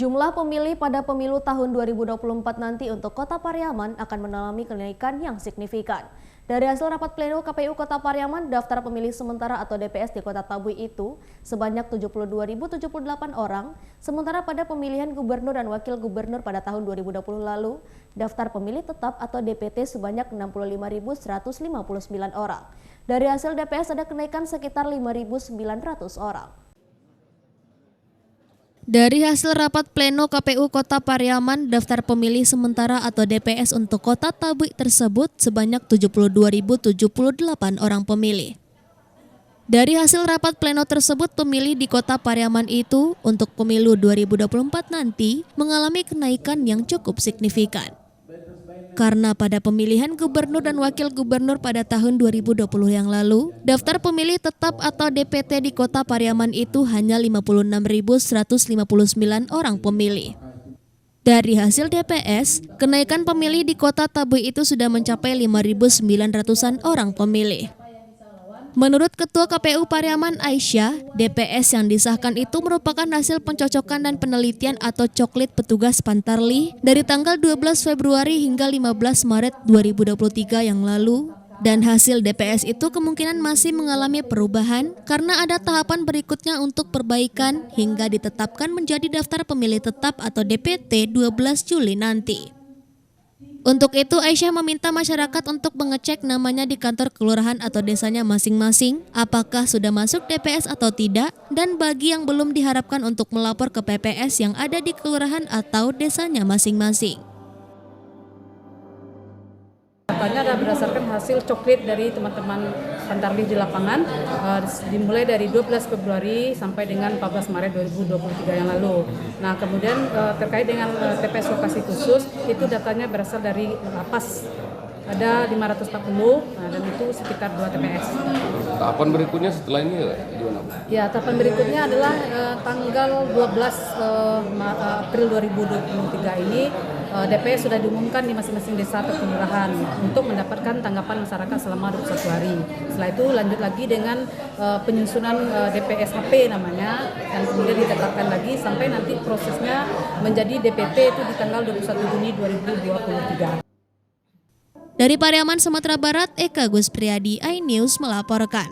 Jumlah pemilih pada pemilu tahun 2024 nanti untuk Kota Pariaman akan mengalami kenaikan yang signifikan. Dari hasil rapat pleno KPU Kota Pariaman, daftar pemilih sementara atau DPS di Kota Tabui itu sebanyak 72.078 orang, sementara pada pemilihan gubernur dan wakil gubernur pada tahun 2020 lalu, daftar pemilih tetap atau DPT sebanyak 65.159 orang. Dari hasil DPS ada kenaikan sekitar 5.900 orang. Dari hasil rapat pleno KPU Kota Pariaman, daftar pemilih sementara atau DPS untuk Kota Tabui tersebut sebanyak 72.078 orang pemilih. Dari hasil rapat pleno tersebut, pemilih di Kota Pariaman itu untuk pemilu 2024 nanti mengalami kenaikan yang cukup signifikan. Karena pada pemilihan gubernur dan wakil gubernur pada tahun 2020 yang lalu, daftar pemilih tetap atau DPT di Kota Pariaman itu hanya 56.159 orang pemilih. Dari hasil DPS, kenaikan pemilih di Kota Tabui itu sudah mencapai 5.900-an orang pemilih. Menurut Ketua KPU Pariaman Aisyah, DPS yang disahkan itu merupakan hasil pencocokan dan penelitian atau coklit petugas Pantarlih dari tanggal 12 Februari hingga 15 Maret 2023 yang lalu. Dan hasil DPS itu kemungkinan masih mengalami perubahan karena ada tahapan berikutnya untuk perbaikan hingga ditetapkan menjadi daftar pemilih tetap atau DPT 12 Juli nanti. Untuk itu, Aisyah meminta masyarakat untuk mengecek namanya di kantor kelurahan atau desanya masing-masing, apakah sudah masuk DPS atau tidak, dan bagi yang belum diharapkan untuk melapor ke PPS yang ada di kelurahan atau desanya masing-masing. Datanya adalah berdasarkan hasil coklit dari teman-teman Pantarlih di lapangan, dimulai dari 12 Februari sampai dengan 14 Maret 2023 yang lalu. Nah, kemudian terkait dengan TPS lokasi khusus, itu datanya berasal dari lapas. Ada 540, dan itu sekitar 2 TPS. Tahapan berikutnya setelah ini gimana, Bu? Ya, tahapan berikutnya adalah tanggal 12 April 2023 ini DPS sudah diumumkan di masing-masing desa atau kelurahan untuk mendapatkan tanggapan masyarakat selama 21 hari. Setelah itu lanjut lagi dengan penyusunan DPS HP namanya, dan kemudian ditetapkan lagi sampai nanti prosesnya menjadi DPT itu di tanggal 21 Juni 2023. Dari Pariaman, Sumatera Barat, Eka Gus Priadi, iNews melaporkan.